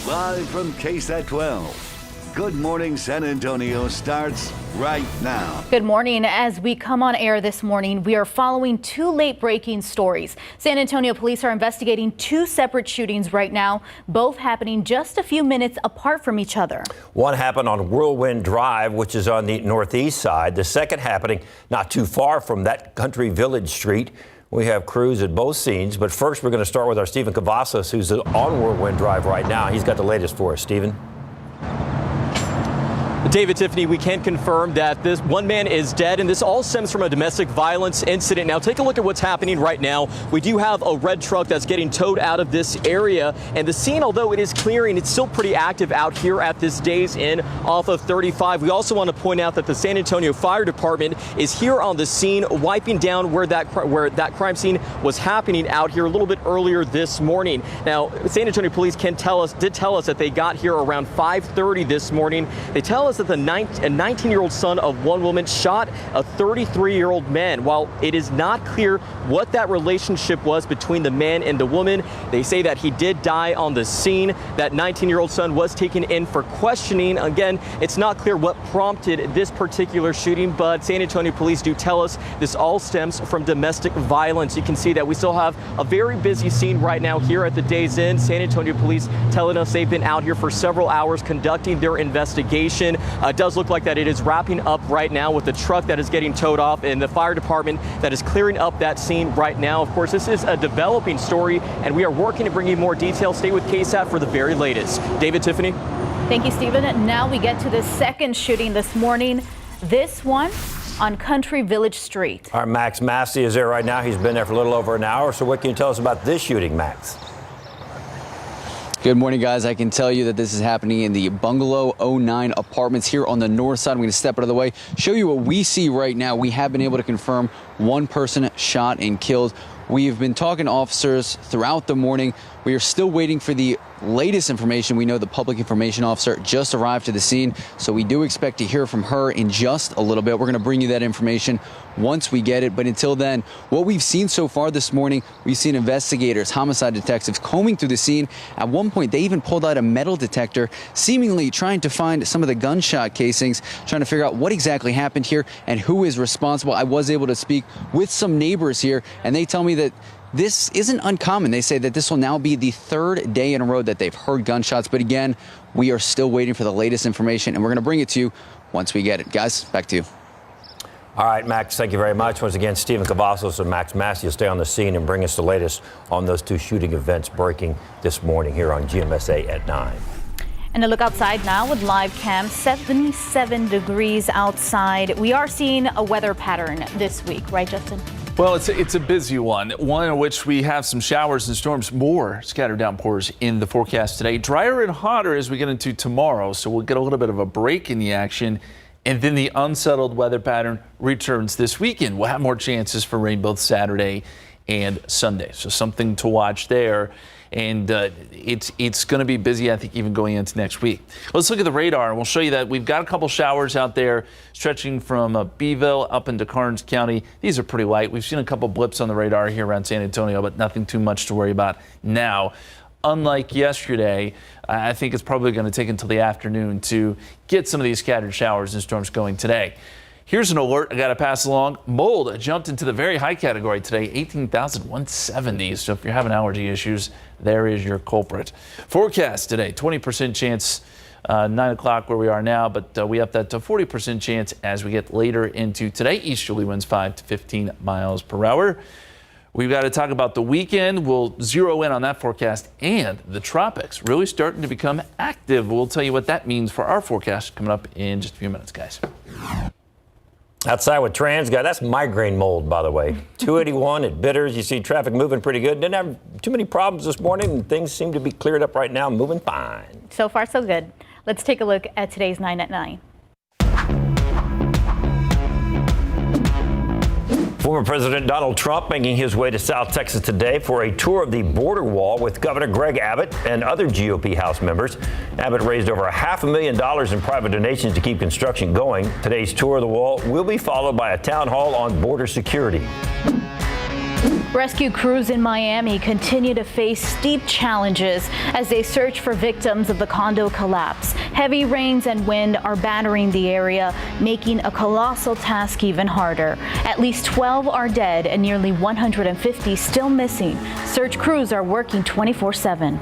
Live from KSAT 12. Good Morning San Antonio starts right now. Good morning. As we come on air this morning, we are following two late-breaking stories. San Antonio police are investigating two separate shootings right now, both happening just a few minutes apart from each other. One happened on Whirlwind Drive, which is on the northeast side. The second happening not too far from that Country Village Street. We have crews at both scenes, but first we're going to start with our Stephen Cavazos, who's on Whirlwind Drive right now. He's got the latest for us. Stephen. David, Tiffany, we can confirm that this one man is dead, and this all stems from a domestic violence incident. Now, take a look at what's happening right now. We do have a red truck that's getting towed out of this area, and the scene, although it is clearing, it's still pretty active out here at this Days Inn off of 35. We also want to point out that the San Antonio Fire Department is here on the scene, wiping down where that crime scene was happening out here a little bit earlier this morning. Now, San Antonio police did tell us that they got here around 5:30 this morning. They tell us that a 19-year-old son of one woman shot a 33-year-old man. While it is not clear what that relationship was between the man and the woman, they say that he did die on the scene. That 19-year-old son was taken in for questioning. Again, it's not clear what prompted this particular shooting, but San Antonio police do tell us this all stems from domestic violence. You can see that we still have a very busy scene right now here at the Days Inn. San Antonio police telling us they've been out here for several hours conducting their investigation. It does look like that it is wrapping up right now with the truck that is getting towed off and the fire department that is clearing up that scene right now. Of course, this is a developing story, and we are working to bring you more details. Stay with KSAT for the very latest. David, Tiffany. Thank you, Stephen. Now we get to the second shooting this morning. This one on Country Village Street. Our Max Massey is there right now. He's been there for a little over an hour. So what can you tell us about this shooting, Max? Good morning, guys. I can tell you that this is happening in the Bungalow 09 apartments here on the north side. I'm going to step out of the way, show you what we see right now. We have been able to confirm one person shot and killed. We've been talking to officers throughout the morning. We are still waiting for the latest information. We know the public information officer just arrived to the scene, so we do expect to hear from her in just a little bit. We're going to bring you that information once we get it. But until then, what we've seen so far this morning, we've seen investigators, homicide detectives combing through the scene. At one point, they even pulled out a metal detector, seemingly trying to find some of the gunshot casings, trying to figure out what exactly happened here and who is responsible. I was able to speak with some neighbors here, and they tell me that this isn't uncommon. They say that this will now be the third day in a row that they've heard gunshots. But again, we are still waiting for the latest information, and we're going to bring it to you once we get it. Guys, back to you. All right, Max, thank you very much. Once again, Stephen Cavazos and Max Massey will stay on the scene and bring us the latest on those two shooting events breaking this morning here on GMSA at 9. And a look outside now with live cam, 77 degrees outside. We are seeing a weather pattern this week, right, Justin? Well, it's a busy one in which we have some showers and storms, more scattered downpours in the forecast today. Drier and hotter as we get into tomorrow, so we'll get a little bit of a break in the action. And then the unsettled weather pattern returns this weekend. We'll have more chances for rain both Saturday and Sunday, so something to watch there. And it's going to be busy, I think, even going into next week. Let's look at the radar, and we'll show you that we've got a couple showers out there stretching from Beeville up into Karnes County. These are pretty light. We've seen a couple blips on the radar here around San Antonio, but nothing too much to worry about now. Unlike yesterday, I think it's probably going to take until the afternoon to get some of these scattered showers and storms going today. Here's an alert I got to pass along. Mold jumped into the very high category today, 18,170. So if you're having allergy issues, there is your culprit. Forecast today, 20% chance, 9 o'clock where we are now, but we up that to 40% chance as we get later into today. Easterly winds 5 to 15 miles per hour. We've got to talk about the weekend. We'll zero in on that forecast, and the tropics really starting to become active. We'll tell you what that means for our forecast coming up in just a few minutes, guys. Outside with Trans Guy, that's migraine mold, by the way. 281 at Bitters. You see traffic moving pretty good. Didn't have too many problems this morning, and things seem to be cleared up right now, moving fine. So far, so good. Let's take a look at today's 9 at 9. Former President Donald Trump making his way to South Texas today for a tour of the border wall with Governor Greg Abbott and other GOP House members. Abbott raised over $500,000 in private donations to keep construction going. Today's tour of the wall will be followed by a town hall on border security. Rescue crews in Miami continue to face steep challenges as they search for victims of the condo collapse. Heavy rains and wind are battering the area, making a colossal task even harder. At least 12 are dead and nearly 150 still missing. Search crews are working 24/7.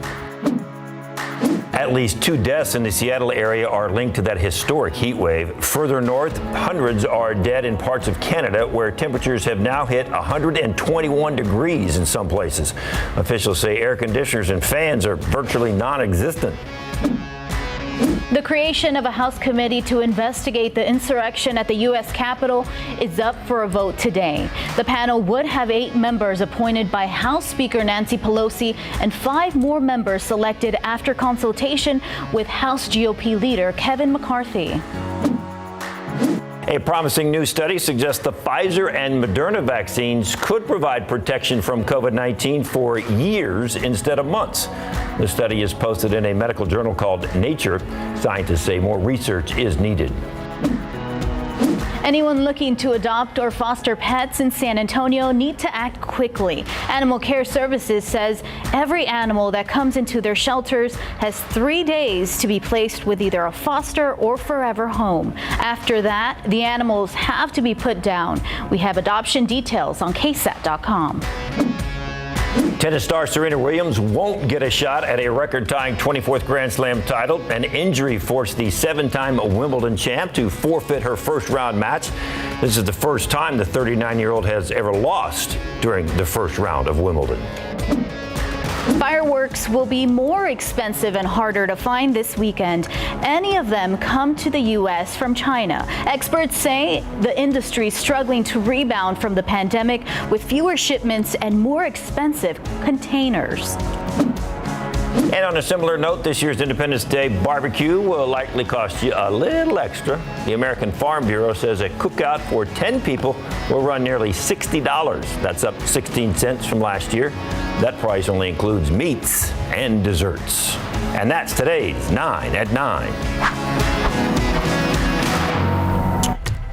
At least 2 deaths in the Seattle area are linked to that historic heat wave. Further north, hundreds are dead in parts of Canada where temperatures have now hit 121 degrees in some places. Officials say air conditioners and fans are virtually non-existent. The creation of a House committee to investigate the insurrection at the U.S. Capitol is up for a vote today. The panel would have 8 members appointed by House Speaker Nancy Pelosi and 5 more members selected after consultation with House GOP leader Kevin McCarthy. A promising new study suggests the Pfizer and Moderna vaccines could provide protection from COVID-19 for years instead of months. The study is posted in a medical journal called Nature. Scientists say more research is needed. Anyone looking to adopt or foster pets in San Antonio need to act quickly. Animal Care Services says every animal that comes into their shelters has 3 days to be placed with either a foster or forever home. After that, the animals have to be put down. We have adoption details on KSAT.com. Tennis star Serena Williams won't get a shot at a record-tying 24th Grand Slam title. An injury forced the 7-time Wimbledon champ to forfeit her first-round match. This is the first time the 39-year-old has ever lost during the first round of Wimbledon. Fireworks will be more expensive and harder to find this weekend. Any of them come to the U.S. from China. Experts say the industry is struggling to rebound from the pandemic with fewer shipments and more expensive containers. And on a similar note, this year's Independence Day barbecue will likely cost you a little extra. The American Farm Bureau says a cookout for 10 people will run nearly $60. That's up 16 cents from last year. That price only includes meats and desserts. And that's today's 9 at 9.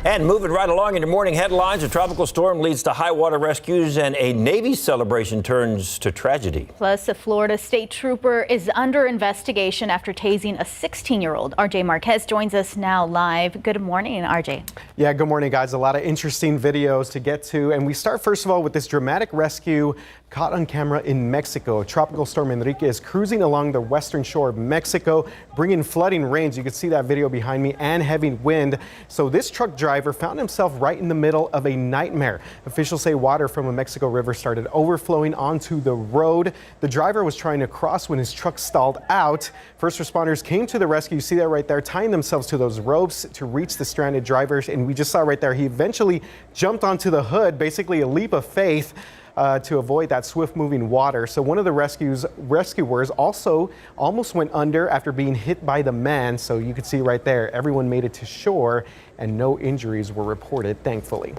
And moving right along in your morning headlines, a tropical storm leads to high water rescues and a Navy celebration turns to tragedy. Plus, a Florida state trooper is under investigation after tasing a 16-year-old. RJ Marquez joins us now live. Good morning, RJ. Yeah, good morning, guys. A lot of interesting videos to get to. And we start, first of all, with this dramatic rescue caught on camera in Mexico. Tropical storm Enrique is cruising along the western shore of Mexico, bringing flooding rains. You can see that video behind me, and heavy wind. So this truck driver found himself right in the middle of a nightmare. Officials say water from a Mexico river started overflowing onto the road. The driver was trying to cross when his truck stalled out. First responders came to the rescue. You see that right there, tying themselves to those ropes to reach the stranded drivers. And we just saw right there, he eventually jumped onto the hood, basically a leap of faith. To avoid that swift-moving water. So one of the rescuers also almost went under after being hit by the man. So you can see right there, everyone made it to shore and no injuries were reported, thankfully.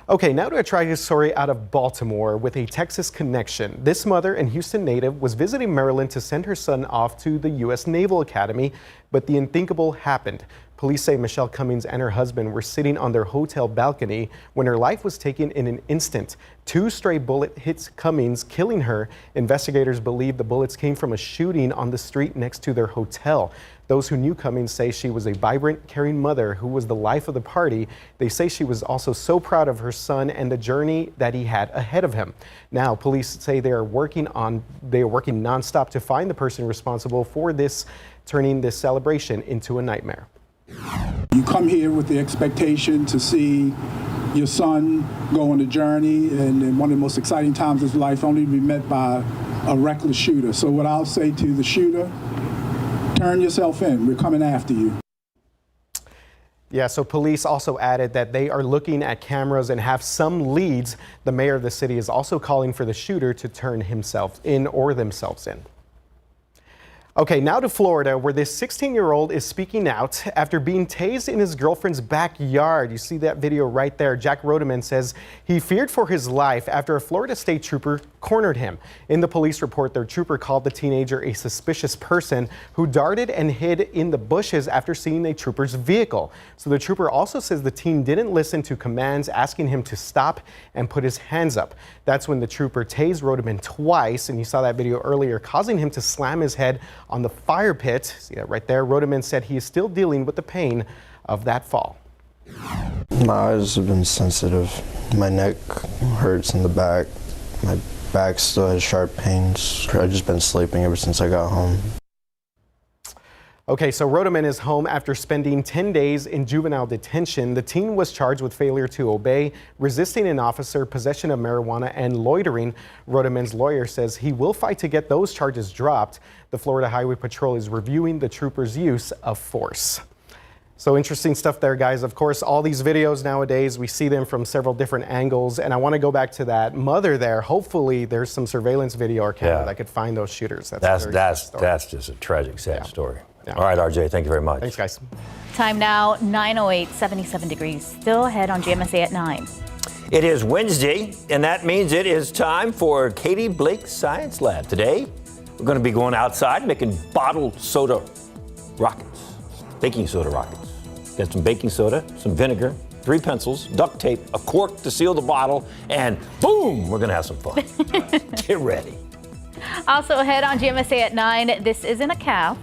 Okay, now to a tragic story out of Baltimore with a Texas connection. This mother and Houston native was visiting Maryland to send her son off to the U.S. Naval Academy, but the unthinkable happened. Police say Michelle Cummings and her husband were sitting on their hotel balcony when her life was taken in an instant. 2 stray bullet hits Cummings, killing her. Investigators believe the bullets came from a shooting on the street next to their hotel. Those who knew Cummings say she was a vibrant, caring mother who was the life of the party. They say she was also so proud of her son and the journey that he had ahead of him. Now, police say they are working nonstop to find the person responsible for this, turning this celebration into a nightmare. You come here with the expectation to see your son go on a journey, and in one of the most exciting times of his life, only to be met by a reckless shooter. So what I'll say to the shooter, turn yourself in. We're coming after you. Yeah, so police also added that they are looking at cameras and have some leads. The mayor of the city is also calling for the shooter to turn himself in or themselves in. Okay, now to Florida, where this 16-year-old is speaking out after being tased in his girlfriend's backyard. You see that video right there. Jack Rodeman says he feared for his life after a Florida state trooper cornered him. In the police report, their trooper called the teenager a suspicious person who darted and hid in the bushes after seeing a trooper's vehicle. So the trooper also says the teen didn't listen to commands asking him to stop and put his hands up. That's when the trooper tased Rodeman twice, and you saw that video earlier, causing him to slam his head on the fire pit. See that right there? Rodeman said he is still dealing with the pain of that fall. My eyes have been sensitive. My neck hurts in the back. My back still has sharp pains. I've just been sleeping ever since I got home. Okay, so Rodeman is home after spending 10 days in juvenile detention. The teen was charged with failure to obey, resisting an officer, possession of marijuana, and loitering. Rodeman's lawyer says he will fight to get those charges dropped. The Florida Highway Patrol is reviewing the trooper's use of force. So interesting stuff there, guys. Of course, all these videos nowadays, we see them from several different angles. And I want to go back to that mother there. Hopefully there's some surveillance video or camera that could find those shooters. That's just a tragic, sad story. Yeah. All right, RJ, thank you very much. Thanks, guys. Time now, 9:08, 77 degrees. Still ahead on GMSA at 9. It is Wednesday, and that means it is time for Katie Blake's Science Lab. Today, we're going to be going outside making bottled soda rockets, baking soda rockets. Got some baking soda, some vinegar, 3 pencils, duct tape, a cork to seal the bottle, and boom, we're going to have some fun. Get ready. Also ahead on GMSA at 9, this isn't a calf.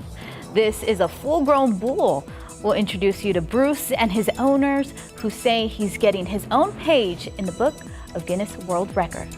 This is a full-grown bull. We'll introduce you to Bruce and his owners, who say he's getting his own page in the book of Guinness World Records.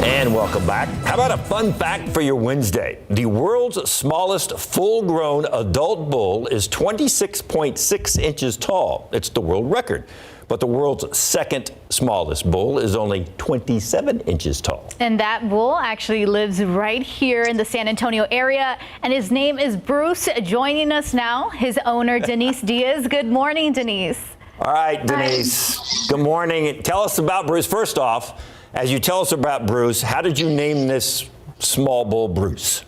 And welcome back. How about a fun fact for your Wednesday? The world's smallest full-grown adult bull is 26.6 inches tall. It's the world record. But the world's second smallest bull is only 27 inches tall. And that bull actually lives right here in the San Antonio area, and his name is Bruce. Joining us now, his owner, Denise Diaz. Good morning, Denise. All right, Denise. Good morning. Tell us about Bruce. First off, as you tell us about Bruce, how did you name this small bull Bruce?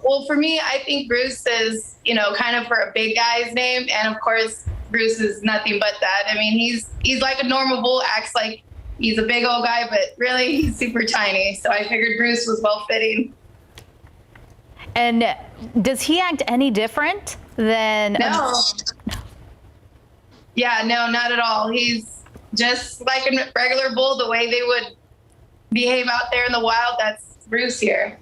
Well, for me, I think Bruce is, kind of for a big guy's name, and of course, Bruce is nothing but that. I mean, he's like a normal bull, acts like he's a big old guy, but really he's super tiny. So I figured Bruce was well fitting. And does he act any different than? No. Yeah, no, not at all. He's just like a regular bull, the way they would behave out there in the wild. That's Bruce here.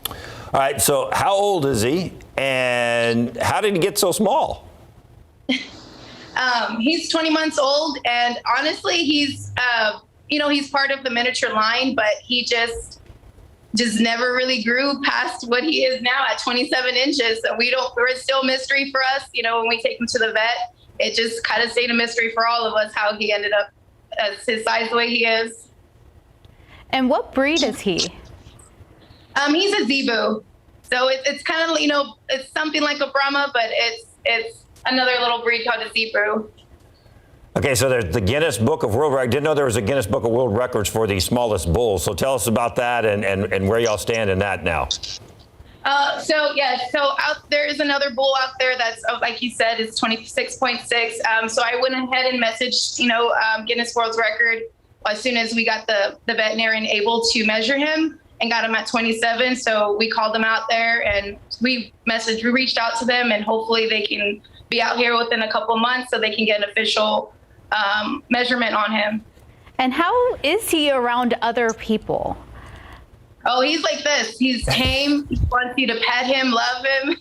All right, so how old is he, and how did he get so small? He's 20 months old, and honestly, he's part of the miniature line, but he just never really grew past what he is now at 27 inches. So we're still a mystery for us. When we take him to the vet, it just kind of stayed a mystery for all of us how he ended up as his size the way he is. And what breed is he? He's a zebu. So it's kind of, it's something like a Brahma, but it's another little breed called a zebu. Okay, so there's the Guinness Book of World Records. Didn't know there was a Guinness Book of World Records for the smallest bull. So tell us about that and where y'all stand in that now. So there is another bull out there that's, like you said, is 26.6. So I went ahead and messaged, Guinness World Record as soon as we got the veterinarian able to measure him and got him at 27. So we called them out there and we reached out to them, and hopefully they can be out here within a couple of months so they can get an official measurement on him. And how is he around other people? Oh, he's like this. He's tame. He wants you to pet him, love him.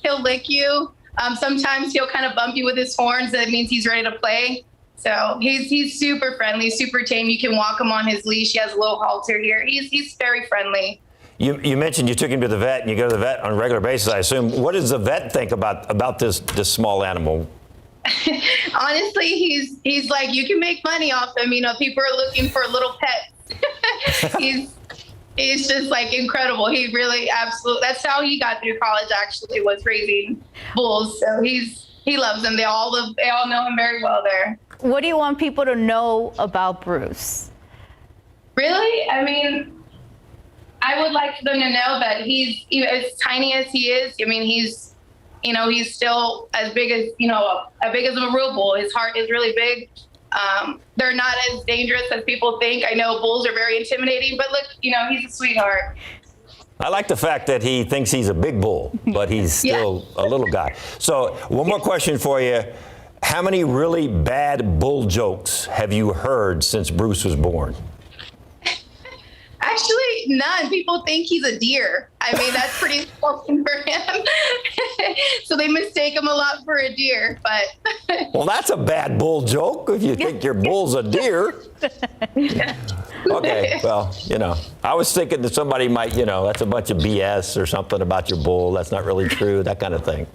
He'll lick you. Sometimes he'll kind of bump you with his horns. That means he's ready to play. So he's super friendly, super tame. You can walk him on his leash. He has a little halter here. He's very friendly. You mentioned you took him to the vet, and you go to the vet on a regular basis, I assume. What does the vet think about this small animal? Honestly, he's like, you can make money off him. People are looking for little pets. He's just like incredible. He really absolutely, that's how he got through college, actually, was raising bulls. So he loves them. They all know him very well there. What do you want people to know about Bruce? Really? I mean, I would like them to know that he's, even as tiny as he is, I mean, he's still as big as, as big as a real bull. His heart is really big. They're not as dangerous as people think. I know bulls are very intimidating, but look, he's a sweetheart. I like the fact that he thinks he's a big bull, but he's still a little guy. So one more question for you. How many really bad bull jokes have you heard since Bruce was born? Actually, none. People think he's a deer. I mean, that's pretty spoken for him. So they mistake him a lot for a deer, but. Well, that's a bad bull joke if you think your bull's a deer. Okay, well, I was thinking that somebody might, that's a bunch of BS or something about your bull. That's not really true, that kind of thing.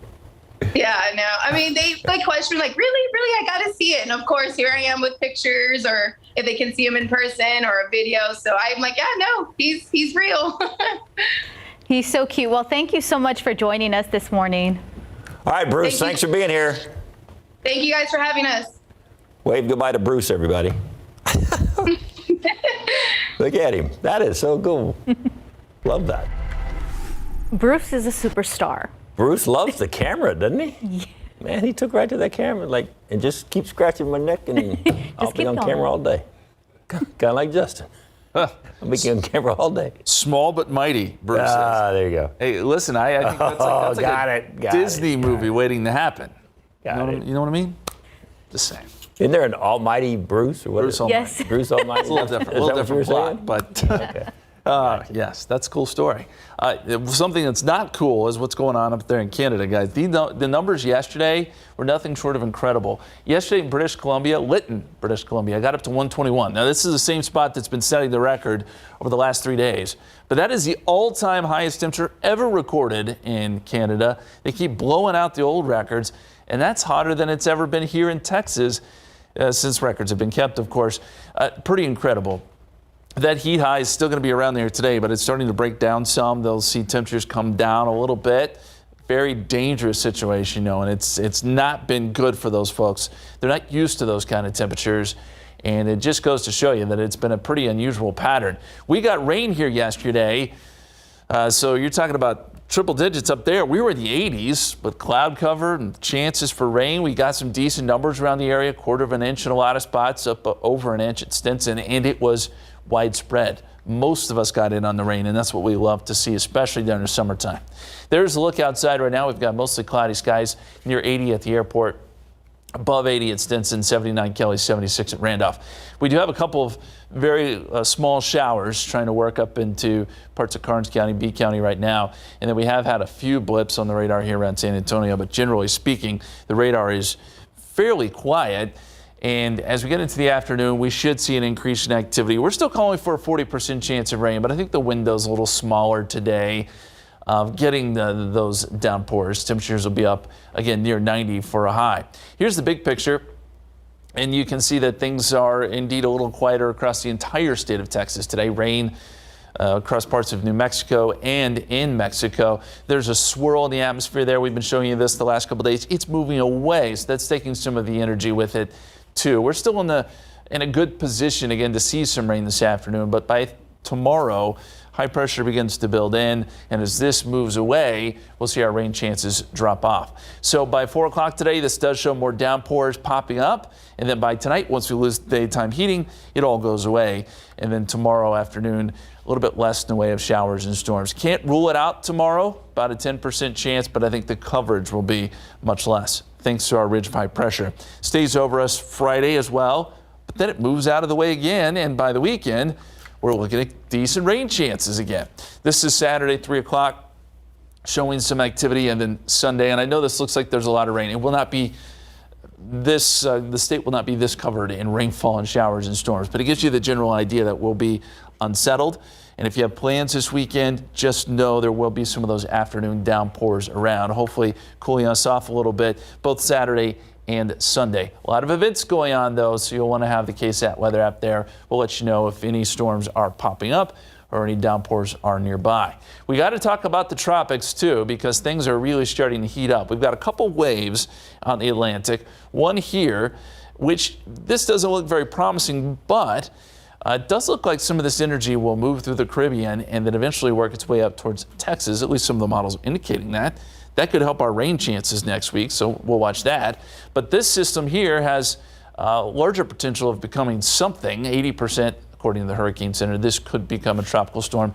Yeah, I know. I mean, they question like, really, I got to see it. And of course, here I am with pictures, or if they can see him in person or a video. So I'm like, yeah, no, he's real. He's so cute. Well, thank you so much for joining us this morning. All right, Bruce, thanks for being here. Thank you guys for having us. Wave goodbye to Bruce, everybody. Look at him. That is so cool. Love that. Bruce is a superstar. Bruce loves the camera, doesn't he? Yeah. Man, he took right to that camera, and just keep scratching my neck, and I'll be on camera all day. Kind of like Justin. I'll be on camera all day. Small but mighty, Bruce says. There you go. Hey, listen, I think that's like a Disney movie waiting to happen. You know what I mean? Just saying. Isn't there an almighty Bruce? Or what Bruce Almighty. Yes. Bruce Almighty? It's a little different. A little different plot, but okay. yes, that's a cool story. Something that's not cool is what's going on up there in Canada, guys. The numbers yesterday were nothing short of incredible. Yesterday in British Columbia, Lytton, British Columbia, I got up to 121. Now, this is the same spot that's been setting the record over the last 3 days. But that is the all-time highest temperature ever recorded in Canada. They keep blowing out the old records, and that's hotter than it's ever been here in Texas since records have been kept, of course. Pretty incredible. That heat high is still going to be around there today, but it's starting to break down some. They'll see temperatures come down a little bit. Very dangerous situation, and it's not been good for those folks. They're not used to those kind of temperatures, and it just goes to show you that it's been a pretty unusual pattern. We got rain here yesterday, so you're talking about triple digits up there. We were in the 80s, but cloud cover and chances for rain. We got some decent numbers around the area, 1/4 of an inch in a lot of spots, up over an inch at Stinson, and it was widespread. Most of us got in on the rain, and that's what we love to see, especially during the summertime. There's a look outside right now. We've got mostly cloudy skies, near 80 at the airport, above 80 at Stinson, 79 Kelly, 76 at Randolph. We do have a couple of very small showers trying to work up into parts of Karnes County, B County right now. And then we have had a few blips on the radar here around San Antonio, but generally speaking, the radar is fairly quiet. And as we get into the afternoon, we should see an increase in activity. We're still calling for a 40% chance of rain, but I think the window's a little smaller today. Getting those downpours. Temperatures will be up again near 90 for a high. Here's the big picture, and you can see that things are indeed a little quieter across the entire state of Texas today. Rain across parts of New Mexico and in Mexico. There's a swirl in the atmosphere there. We've been showing you this the last couple of days. It's moving away, so that's taking some of the energy with it too. We're still in a good position again to see some rain this afternoon, but by tomorrow, high pressure begins to build in, and as this moves away, we'll see our rain chances drop off. So by 4 o'clock today, this does show more downpours popping up, and then by tonight, once we lose daytime heating, it all goes away. And then tomorrow afternoon, a little bit less in the way of showers and storms. Can't rule it out tomorrow, about a 10% chance, but I think the coverage will be much less, thanks to our ridge of high pressure. Stays over us Friday as well, but then it moves out of the way again, and by the weekend, we're looking at decent rain chances again. This is Saturday, 3 o'clock, showing some activity, and then Sunday, and I know this looks like there's a lot of rain. It will not be this, the state will not be this covered in rainfall and showers and storms, but it gives you the general idea that we'll be unsettled. And if you have plans this weekend, just know there will be some of those afternoon downpours around, hopefully cooling us off a little bit, both Saturday and Sunday. A lot of events going on, though, so you'll want to have the KSAT weather app there. We'll let you know if any storms are popping up or any downpours are nearby. We got to talk about the tropics, too, because things are really starting to heat up. We've got a couple waves on the Atlantic, one here, which this doesn't look very promising, but It does look like some of this energy will move through the Caribbean and then eventually work its way up towards Texas. At least some of the models are indicating that. That could help our rain chances next week, so we'll watch that. But this system here has larger potential of becoming something. 80%, according to the Hurricane Center, this could become a tropical storm.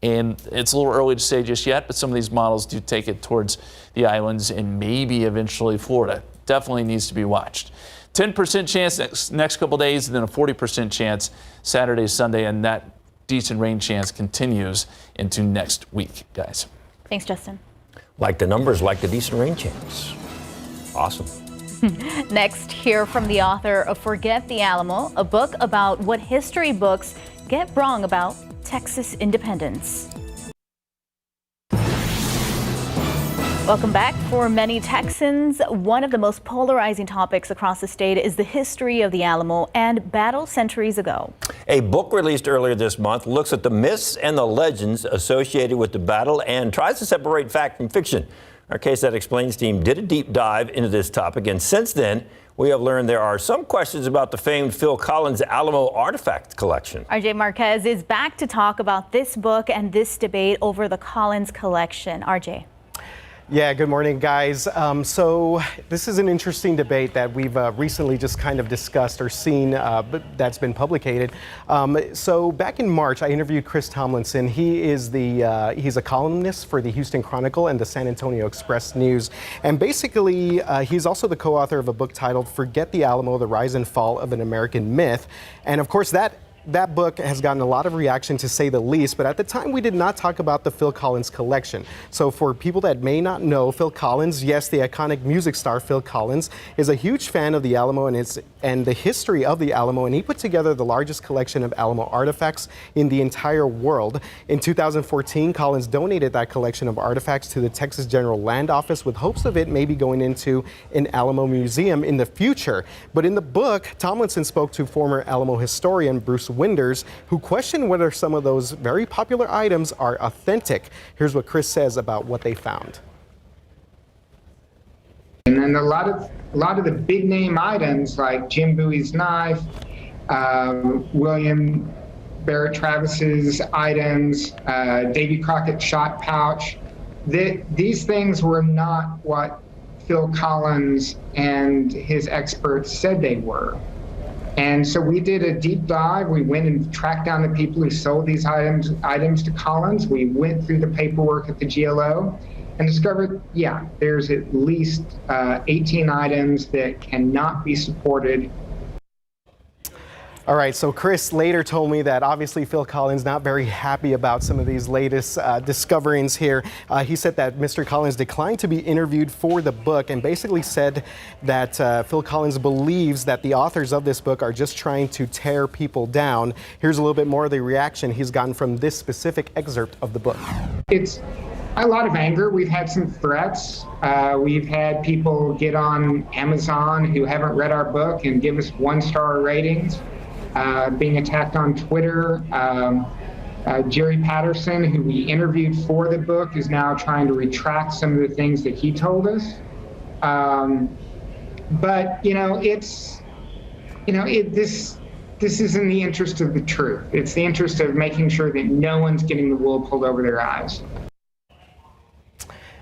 And it's a little early to say just yet, but some of these models do take it towards the islands and maybe eventually Florida. Definitely needs to be watched. 10% chance next couple days, and then a 40% chance Saturday, Sunday, and that decent rain chance continues into next week, guys. Thanks, Justin. Like the numbers, like the decent rain chance. Awesome. Next, hear from the author of Forget the Alamo, a book about what history books get wrong about Texas independence. Welcome back. For many Texans, one of the most polarizing topics across the state is the history of the Alamo and battle centuries ago. A book released earlier this month looks at the myths and the legends associated with the battle and tries to separate fact from fiction. Our KSAT Explains team did a deep dive into this topic, and since then, we have learned there are some questions about the famed Phil Collins Alamo artifact collection. RJ Marquez is back to talk about this book and this debate over the Collins collection. RJ. Yeah, good morning, guys. So this is an interesting debate that we've recently just kind of discussed or seen, but that's been publicated. So back in March, I interviewed Chris Tomlinson. He is he's a columnist for the Houston Chronicle and the San Antonio Express News. And basically, he's also the co-author of a book titled Forget the Alamo, The Rise and Fall of an American Myth. And of course, that book has gotten a lot of reaction, to say the least, but at the time we did not talk about the Phil Collins collection. So for people that may not know, Phil Collins, yes, the iconic music star Phil Collins, is a huge fan of the Alamo and the history of the Alamo, and he put together the largest collection of Alamo artifacts in the entire world. In 2014, Collins donated that collection of artifacts to the Texas General Land Office with hopes of it maybe going into an Alamo museum in the future. But in the book, Tomlinson spoke to former Alamo historian Bruce Winders, who questioned whether some of those very popular items are authentic. Here's what Chris says about what they found. And then a lot of the big name items like Jim Bowie's knife, William Barrett Travis's items, Davy Crockett's shot pouch, these things were not what Phil Collins and his experts said they were. And so we did a deep dive. We went and tracked down the people who sold these items to Collins. We went through the paperwork at the GLO and discovered, yeah, there's at least 18 items that cannot be supported. All right, so Chris later told me that obviously Phil Collins not very happy about some of these latest discoveries here. He said that Mr. Collins declined to be interviewed for the book and basically said that Phil Collins believes that the authors of this book are just trying to tear people down. Here's a little bit more of the reaction he's gotten from this specific excerpt of the book. It's a lot of anger. We've had some threats. We've had people get on Amazon who haven't read our book and give us 1-star ratings. Being attacked on Twitter. Jerry Patterson, who we interviewed for the book, is now trying to retract some of the things that he told us. But this is in the interest of the truth. It's the interest of making sure that no one's getting the wool pulled over their eyes.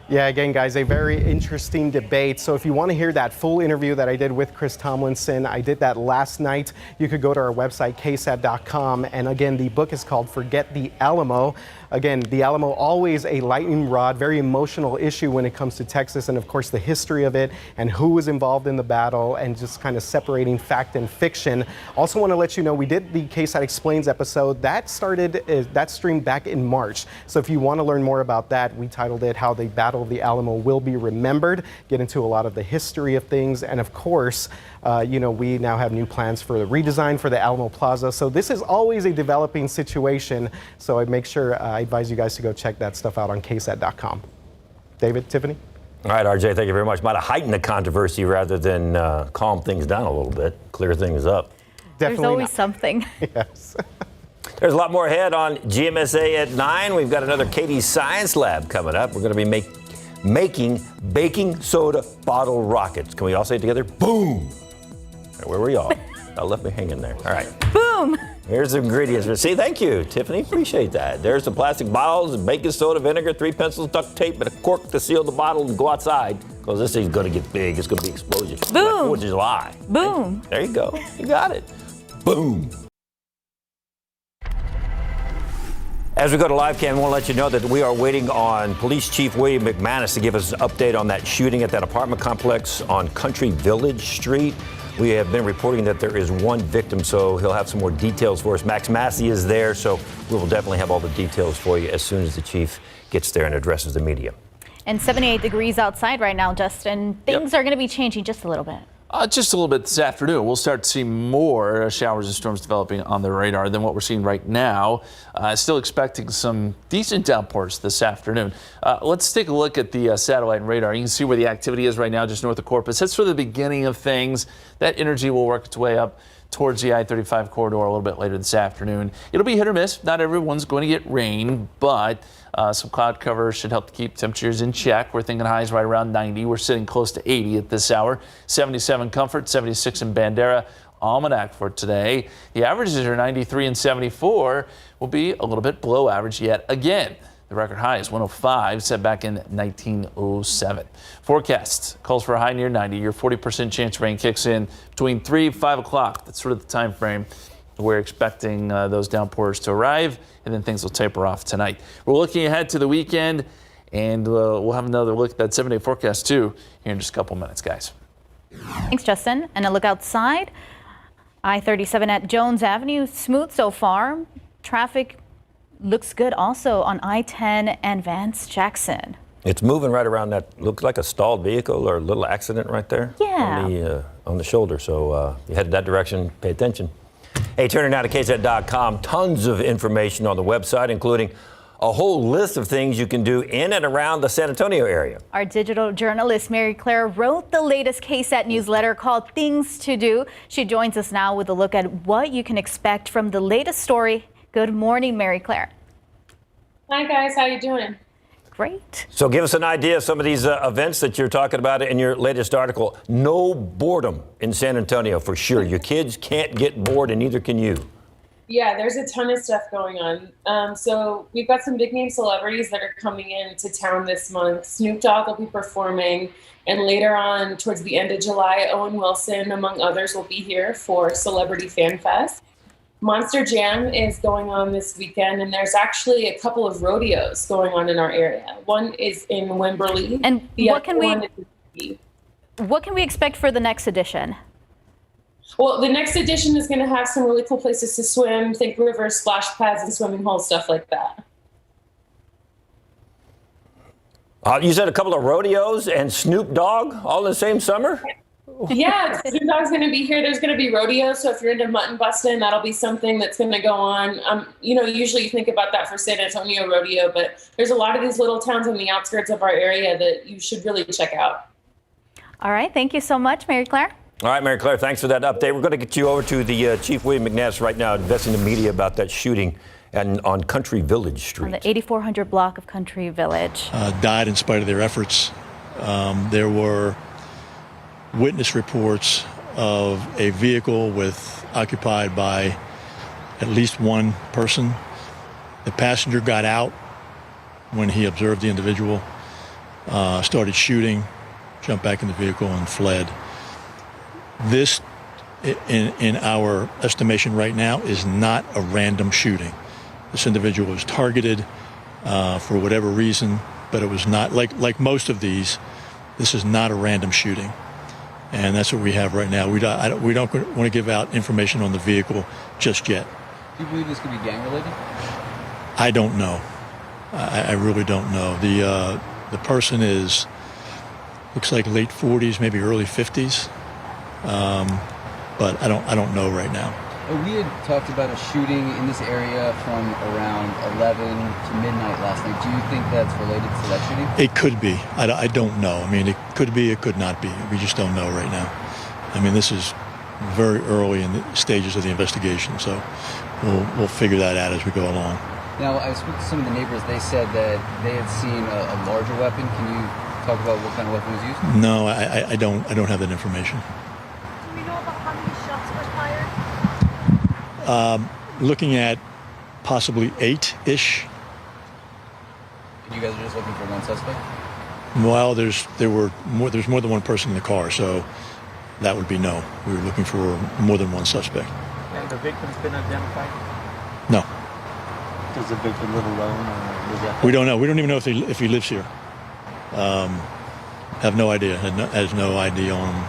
Yeah, again, guys, a very interesting debate. So if you want to hear that full interview that I did with Chris Tomlinson, I did that last night. You could go to our website, KSAT.com. And again, the book is called Forget the Alamo. Again, the Alamo, always a lightning rod, very emotional issue when it comes to Texas, and of course the history of it and who was involved in the battle and just kind of separating fact and fiction. Also want to let you know we did the KSAT Explains episode that streamed back in March. So if you want to learn more about that, we titled it How the Battle of the Alamo Will Be Remembered, get into a lot of the history of things, and of course, we now have new plans for the redesign for the Alamo Plaza. So this is always a developing situation. So I make sure I advise you guys to go check that stuff out on KSAT.com. David, Tiffany? All right, RJ, thank you very much. Might have heightened the controversy rather than calm things down a little bit, clear things up. Definitely There's always not. something. Yes. There's a lot more ahead on GMSA at 9. We've got another Katie's Science Lab coming up. We're going to be making baking soda bottle rockets. Can we all say it together? Boom! All right, where were y'all? I left me hanging there. All right. Boom! Here's the ingredients. See, thank you, Tiffany. Appreciate that. There's the plastic bottles, baking soda, vinegar, 3 pencils, duct tape, and a cork to seal the bottle and go outside. Because this thing's going to get big. It's going to be explosion. Boom. Like 4th of July. Boom. There you go. You got it. Boom. As we go to live cam, I want to let you know that we are waiting on Police Chief William McManus to give us an update on that shooting at that apartment complex on Country Village Street. We have been reporting that there is one victim, so he'll have some more details for us. Max Massey is there, so we will definitely have all the details for you as soon as the chief gets there and addresses the media. And 78 degrees outside right now, Justin. Things are going to be changing just a little bit. Just a little bit this afternoon. We'll start to see more showers and storms developing on the radar than what we're seeing right now. Still expecting some decent downpours this afternoon. Let's take a look at the satellite and radar. You can see where the activity is right now, just north of Corpus. That's sort of the beginning of things. That energy will work its way up towards the I-35 corridor a little bit later this afternoon. It'll be hit or miss. Not everyone's going to get rain, but some cloud cover should help to keep temperatures in check. We're thinking highs right around 90. We're sitting close to 80 at this hour. 77 Comfort, 76 in Bandera. Almanac for today. The averages are 93 and 74. Will be a little bit below average yet again. The record high is 105, set back in 1907. Forecast calls for a high near 90. Your 40% chance rain kicks in between 3 and 5 o'clock. That's sort of the time frame we're expecting those downpours to arrive, and then things will taper off tonight. We're looking ahead to the weekend, and we'll have another look at that 7-day forecast too here in just a couple minutes, guys. Thanks, Justin. And a look outside. I-37 at Jones Avenue, smooth so far. Traffic looks good also on I-10 and Vance Jackson. It's moving right around that, looks like a stalled vehicle or a little accident right there. Yeah. On the shoulder. So you head that direction, pay attention. Hey, turning now to KSAT.com. Tons of information on the website, including a whole list of things you can do in and around the San Antonio area. Our digital journalist, Mary Claire, wrote the latest KSAT newsletter called Things to Do. She joins us now with a look at what you can expect from the latest story. Good morning, Mary Claire. Hi, guys. How you doing? Great. So give us an idea of some of these events that you're talking about in your latest article. No boredom in San Antonio, for sure. Your kids can't get bored, and neither can you. Yeah, there's a ton of stuff going on. So we've got some big name celebrities that are coming into town this month. Snoop Dogg will be performing, and later on, towards the end of July, Owen Wilson, among others, will be here for Celebrity Fan Fest. Monster Jam is going on this weekend, and there's actually a couple of rodeos going on in our area. One is in Wimberley. And what can we expect for the next edition? Well, the next edition is going to have some really cool places to swim, think rivers, splash pads, and swimming holes, stuff like that. You said a couple of rodeos and Snoop Dogg all in the same summer? Yeah, Snoop Dogg's going to be here. There's going to be rodeos, so if you're into mutton busting, that'll be something that's going to go on. Usually you think about that for San Antonio rodeo, but there's a lot of these little towns on the outskirts of our area that you should really check out. All right, thank you so much, Mary Claire. All right, Mary Claire, thanks for that update. We're going to get you over to the Chief William McManus right now, investing the media about that shooting on Country Village Street. On the 8400 block of Country Village. Died in spite of their efforts. There were witness reports of a vehicle occupied by at least one person. The passenger got out when he observed the individual, started shooting, jumped back in the vehicle and fled. This, in our estimation right now, is not a random shooting. This individual was targeted for whatever reason, but it was not, like most of these, this is not a random shooting. And that's what we have right now. We don't want to give out information on the vehicle just yet. Do you believe this could be gang related? I don't know. I really don't know. The person looks like late 40s, maybe early 50s. But I don't know right now. We had talked about a shooting in this area from around 11 to midnight last night. Do you think that's related to that shooting? It could be. I don't know. I mean, it could be, it could not be. We just don't know right now. I mean, this is very early in the stages of the investigation, so we'll figure that out as we go along. Now, I spoke to some of the neighbors. They said that they had seen a larger weapon. Can you talk about what kind of weapon was used? No, I don't have that information. Do we know about how many shots were fired? looking at possibly 8-ish. You guys are just looking for one suspect? Well, there's more than one person in the car, so that would be no. We were looking for more than one suspect. And the victim's been identified? No. Does the victim live alone, or was that? We don't know. We don't even know if he lives here. Have no idea. Has no ID on him.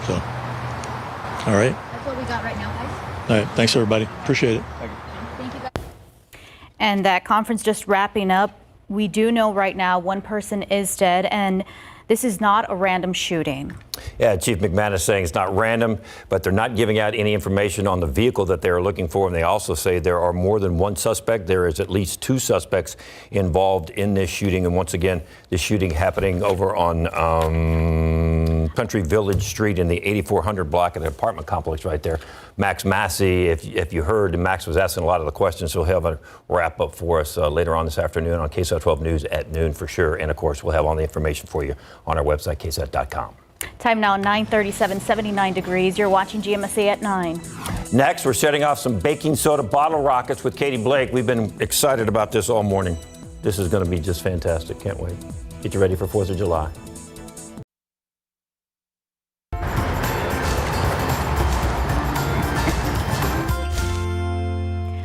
So, all right. That's what we got right now, guys. All right. Thanks, everybody. Appreciate it. Thank you, guys. And that conference just wrapping up. We do know right now one person is dead, and this is not a random shooting. Yeah, Chief McManus saying it's not random, but they're not giving out any information on the vehicle that they're looking for. And they also say there are more than one suspect. There is at least 2 suspects involved in this shooting. And once again, the shooting happening over on Country Village Street in the 8400 block of the apartment complex right there. Max Massey, if you heard, Max was asking a lot of the questions, so he'll have a wrap up for us later on this afternoon on KSAT 12 News at noon for sure. And of course, we'll have all the information for you on our website, ksat.com. Time now 9:37, 79 degrees. You're watching GMSA at 9. Next, we're setting off some baking soda bottle rockets with Katie Blake. We've been excited about this all morning. This is going to be just fantastic. Can't wait. Get you ready for 4th of July.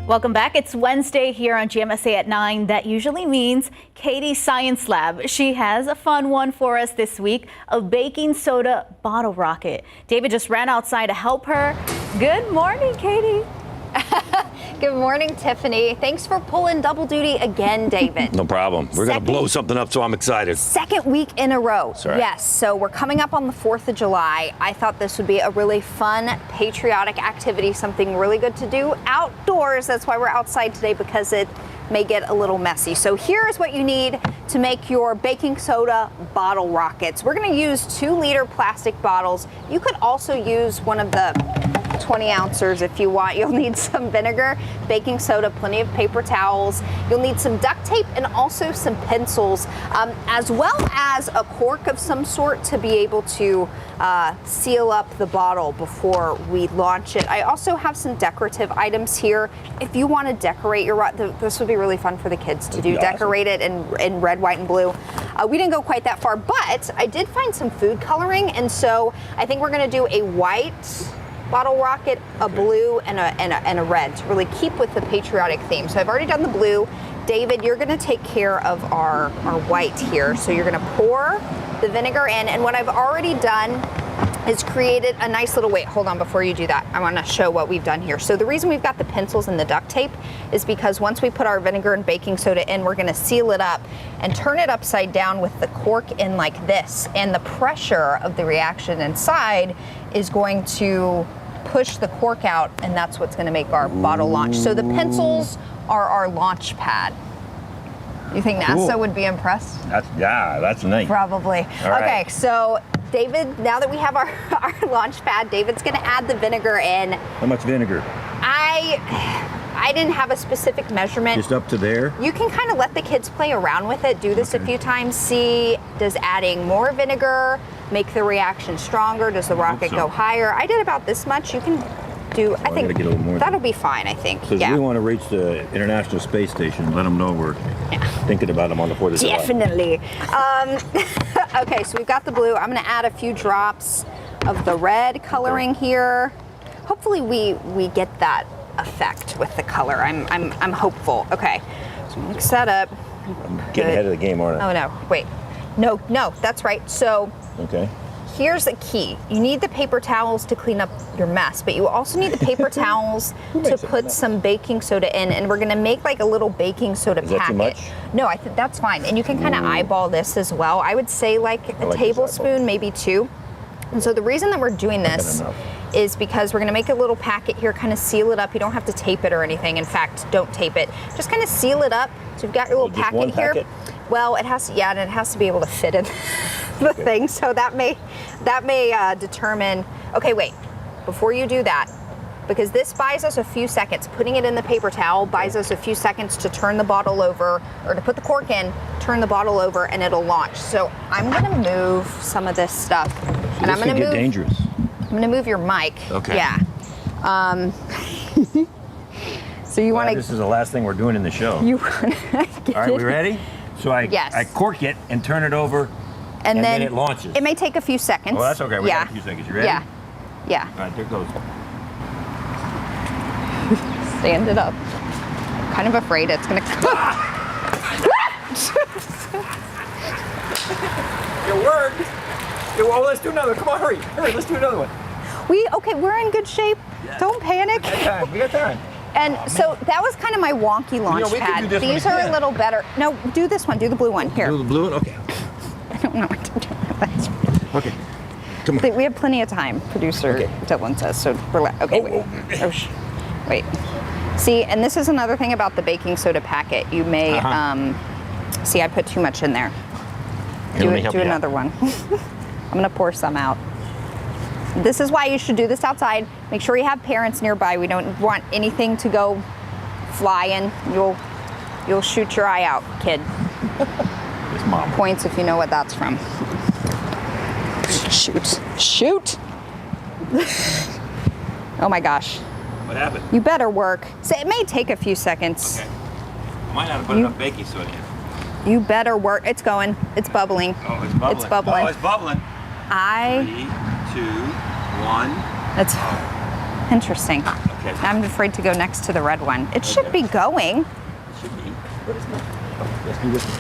Welcome back. It's Wednesday here on GMSA at 9. That usually means Katie's Science Lab. She has a fun one for us this week, a baking soda bottle rocket. David just ran outside to help her. Good morning, Katie. Good morning, Tiffany. Thanks for pulling double duty again, David. No problem. We're going to blow something up, so I'm excited. Second week in a row. Right. Yes, so we're coming up on the 4th of July. I thought this would be a really fun, patriotic activity, something really good to do outdoors. That's why we're outside today, because it may get a little messy. So here's what you need to make your baking soda bottle rockets. We're going to use 2-liter plastic bottles. You could also use one of the 20 ounces if you want. You'll need some vinegar, baking soda, plenty of paper towels. You'll need some duct tape and also some pencils, as well as a cork of some sort to be able to seal up the bottle before we launch it. I also have some decorative items here. If you want to decorate your this would be really fun for the kids to do. Decorate it in red, white, and blue. We didn't go quite that far, but I did find some food coloring, and so I think we're going to do a white bottle rocket, a blue, and a red to really keep with the patriotic theme. So I've already done the blue. David, you're going to take care of our white here. So you're going to pour the vinegar in, and what I've already done is created a nice little, wait, hold on, before you do that, I want to show what we've done here. So the reason we've got the pencils and the duct tape is because once we put our vinegar and baking soda in, we're going to seal it up and turn it upside down with the cork in like this. And the pressure of the reaction inside is going to push the cork out, and that's what's going to make our bottle launch. So the pencils are our launch pad. You think NASA would be impressed? That's nice. Probably. All right. Okay, so David, now that we have our launch pad, David's going to add the vinegar in. How much vinegar? I didn't have a specific measurement. Just up to there? You can kind of let the kids play around with it. Do this a few times. See, does adding more vinegar make the reaction stronger? Does the rocket go higher? I did about this much. You can do, I think get a little more that'll be fine, I think. So if we want to reach the International Space Station, let them know we're thinking about them on the 4th of July. Definitely. Okay, so we've got the blue. I'm going to add a few drops of the red coloring here. Hopefully we get that effect with the color. I'm hopeful. Okay, so mix that up. I'm getting ahead of the game, aren't I? Oh no, wait. No, that's right. So here's the key. You need the paper towels to clean up your mess, but you also need the paper towels to put some baking soda in, and we're gonna make like a little baking soda packet. That too much? No, I think that's fine. And you can kind of eyeball this as well. I would say like a tablespoon, maybe 2. And so the reason that we're doing this is because we're gonna make a little packet here, kind of seal it up. You don't have to tape it or anything. In fact, don't tape it. Just kind of seal it up. So you've got your little packet here. Well, it has to, and it has to be able to fit in the thing. So that may determine. Okay, wait. Before you do that, because this buys us a few seconds. Putting it in the paper towel buys us a few seconds to turn the bottle over, or to put the cork in, turn the bottle over, and it'll launch. So I'm gonna move some of this stuff, and I'm gonna move. Dangerous. I'm gonna move your mic. Okay. Yeah. So you want to... This is the last thing we're doing in the show. You want to All right, we ready? So I cork it and turn it over, and then it launches. It may take a few seconds. Oh, that's okay. We got a few seconds. You ready? Yeah. Yeah. All right, there it goes. Stand it up. I'm kind of afraid it's going to... It worked. Well, let's do another. Come on, hurry. Let's do another one. We're in good shape. Yeah. Don't panic. We got time. And so that was kind of my wonky launch pad. These are a little better. No, do this one. Do the blue one. Here. Do the blue one? Okay. I don't know what to do. Okay. Come on. We have plenty of time, producer Dylan says. So relax. Okay, wait. See, and this is another thing about the baking soda packet. You may, see, I put too much in there. Do another one. I'm gonna pour some out. This is why you should do this outside. Make sure you have parents nearby. We don't want anything to go flying. You'll shoot your eye out, kid. It's mom. Points if you know what that's from. Shoot. Oh my gosh. What happened? You better work. So it may take a few seconds. Okay. I might not have put enough baking soda in. You better work. It's going. It's bubbling. Oh, it's bubbling. It's bubbling. Oh, it's bubbling. 3, 2, 1. That's interesting. Okay. I'm afraid to go next to the red one. It should be going. It should be. But it's not. Oh, let's do this one.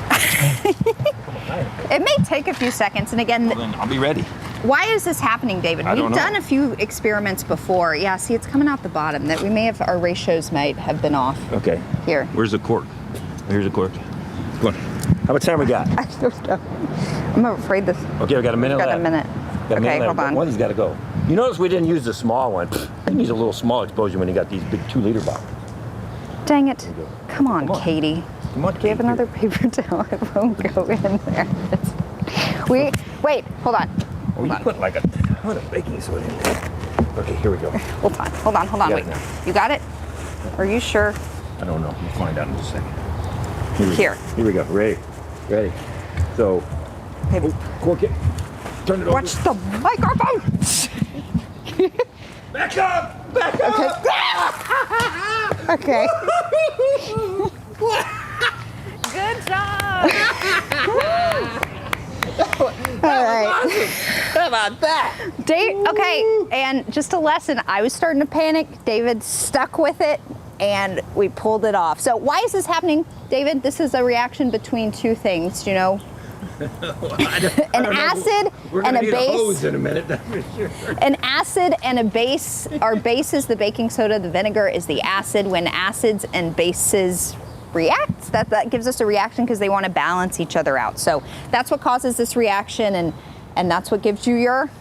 It may take a few seconds. And again, well, then I'll be ready. Why is this happening, David? We've done a few experiments before. Yeah, see, it's coming out the bottom. That we may have, our ratios might have been off. Okay. Here. Where's the cork? Here's the cork. Come on. How much time we got? I don't know. I'm afraid this. Okay, we got a minute left. Got a minute. Okay, hold on. One's got to go. You notice we didn't use the small one. You can use a little small explosion when you got these big 2-liter bottles. Dang it. Come on, Katie. Come on, do you have another paper towel? It won't go in there. Wait, hold on. Oh, you put like a ton of baking soda in there. Okay, here we go. Hold on. Wait. You got it? Are you sure? I don't know. We'll find out in a second. Here we go. Ready. So, cork it. Turn it over. Watch the microphone. Back up. Okay. Good job. All right. Awesome. How about that? Okay, and just a lesson. I was starting to panic. David stuck with it, and we pulled it off. So why is this happening, David? This is a reaction between two things, you know? An acid and a base. Hose in a minute, that's for sure. An acid and a base. Our base is the baking soda. The vinegar is the acid. When acids and bases react, that gives us a reaction because they want to balance each other out. So that's what causes this reaction, and that's what gives you your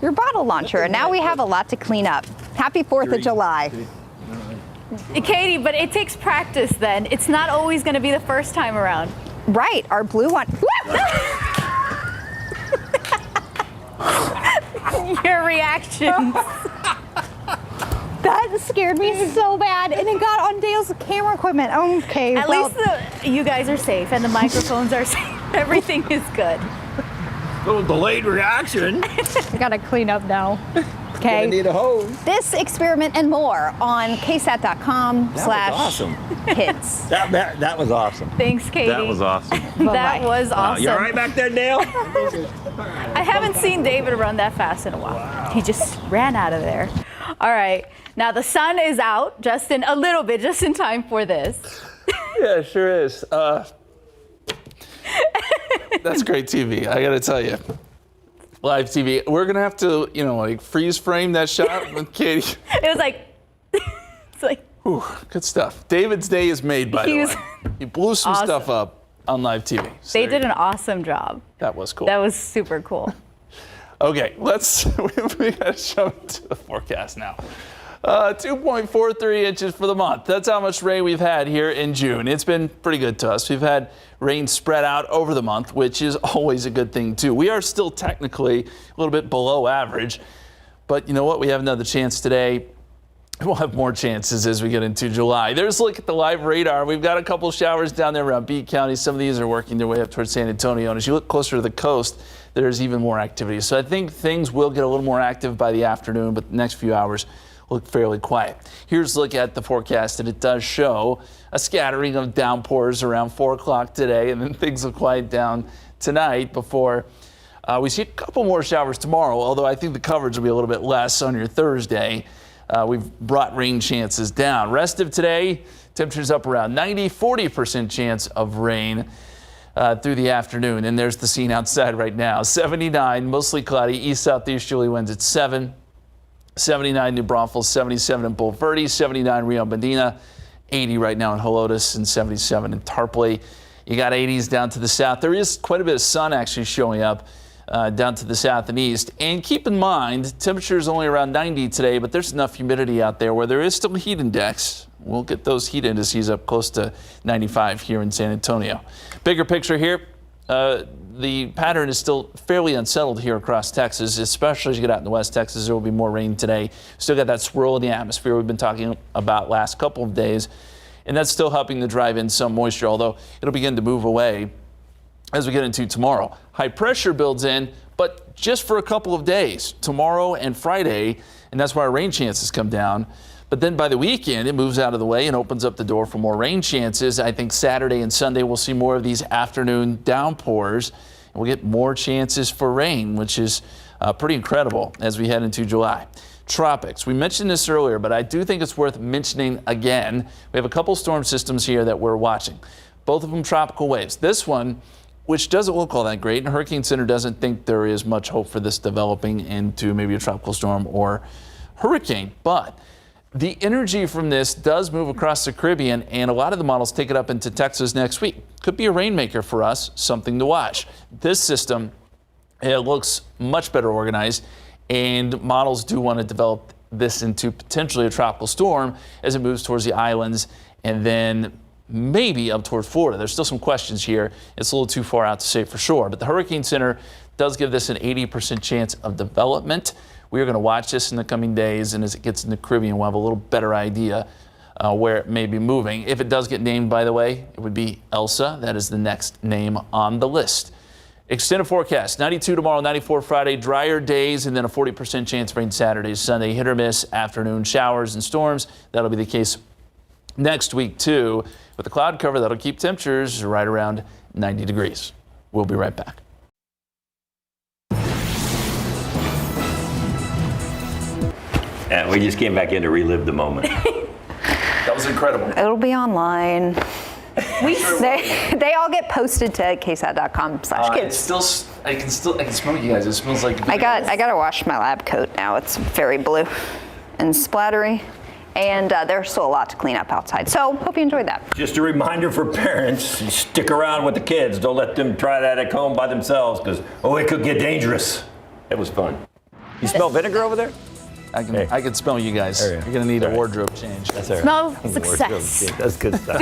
bottle launcher. And now we have a lot to clean up. Happy 4th of July. Katie, but it takes practice then. It's not always going to be the first time around. Right, our blue one. Your reactions. That scared me so bad, and it got on Dale's camera equipment. Okay. At least you guys are safe, and the microphones are safe. Everything is good. Little delayed reaction. I gotta clean up now. Okay. Gonna need a hose. This experiment and more on KSAT.com/kids. That was awesome. Thanks, Katie. That was awesome. That was awesome. You all right back there, Dale? I haven't seen David run that fast in a while. Wow. He just ran out of there. All right. Now the sun is out just in a little bit, just in time for this. Yeah, it sure is. That's great TV, I gotta tell you. Live TV. We're gonna have to, like freeze frame that shot with Katie. It was like, it's like. Whew, good stuff. David's day is made, by the way. He blew some stuff up on live TV. So they did an awesome job. That was cool. That was super cool. Okay, we gotta jump to the forecast now. 2.43 inches for the month. That's how much rain we've had here in June. It's been pretty good to us. We've had rain spread out over the month, which is always a good thing too. We are still technically a little bit below average, but you know what? We have another chance today. We'll have more chances as we get into July. There's a look at the live radar. We've got a couple showers down there around Beat County. Some of these are working their way up towards San Antonio. And as you look closer to the coast, there's even more activity. So I think things will get a little more active by the afternoon, but the next few hours look fairly quiet. Here's a look at the forecast, and it does show a scattering of downpours around 4 o'clock today, and then things will quiet down tonight before we see a couple more showers tomorrow, although I think the coverage will be a little bit less on your Thursday. We've brought rain chances down. Rest of today, temperatures up around 90, 40% chance of rain through the afternoon. And there's the scene outside right now. 79, mostly cloudy, east-southeasterly winds at 7. 79 New Braunfels, 77 in Bulverde, 79 Rio Medina, 80 right now in Helotes, and 77 in Tarpley. You got 80s down to the south. There is quite a bit of sun actually showing up down to the south and east. And keep in mind, temperature is only around 90 today, but there's enough humidity out there where there is still a heat index. We'll get those heat indices up close to 95 here in San Antonio. Bigger picture here, the pattern is still fairly unsettled here across Texas, especially as you get out in the West Texas. There will be more rain today. Still got that swirl in the atmosphere we've been talking about last couple of days, and that's still helping to drive in some moisture, although it'll begin to move away as we get into tomorrow. High pressure builds in, but just for a couple of days, tomorrow and Friday, and that's why our rain chances come down. But then by the weekend, it moves out of the way and opens up the door for more rain chances. I think Saturday and Sunday we'll see more of these afternoon downpours, and we'll get more chances for rain, which is pretty incredible as we head into July. Tropics. We mentioned this earlier, but I do think it's worth mentioning again. We have a couple storm systems here that we're watching. Both of them tropical waves. This one, which doesn't look all that great, and Hurricane Center doesn't think there is much hope for this developing into maybe a tropical storm or hurricane. But the energy from this does move across the Caribbean, and a lot of the models take it up into Texas next week. Could be a rainmaker for us, something to watch. This system, it looks much better organized, and models do want to develop this into potentially a tropical storm as it moves towards the islands and then maybe up towards Florida. There's still some questions here. It's a little too far out to say for sure, but the Hurricane Center does give this an 80% chance of development. We are going to watch this in the coming days, and as it gets in the Caribbean, we'll have a little better idea where it may be moving. If it does get named, by the way, it would be Elsa. That is the next name on the list. Extended forecast, 92 tomorrow, 94 Friday, drier days, and then a 40% chance of rain Saturday, Sunday, hit or miss, afternoon showers and storms. That'll be the case next week, too. With the cloud cover, that'll keep temperatures right around 90 degrees. We'll be right back. And we just came back in to relive the moment. That was incredible. It'll be online. They all get posted to ksat.com/kids. I can smell you guys. It smells like. I got to wash my lab coat now. It's very blue and splattery, and there's still a lot to clean up outside. So hope you enjoyed that. Just a reminder for parents: stick around with the kids. Don't let them try that at home by themselves, because it could get dangerous. It was fun. You smell vinegar over there? I can smell you guys. You're going to need a wardrobe change. Smell success. That's good stuff.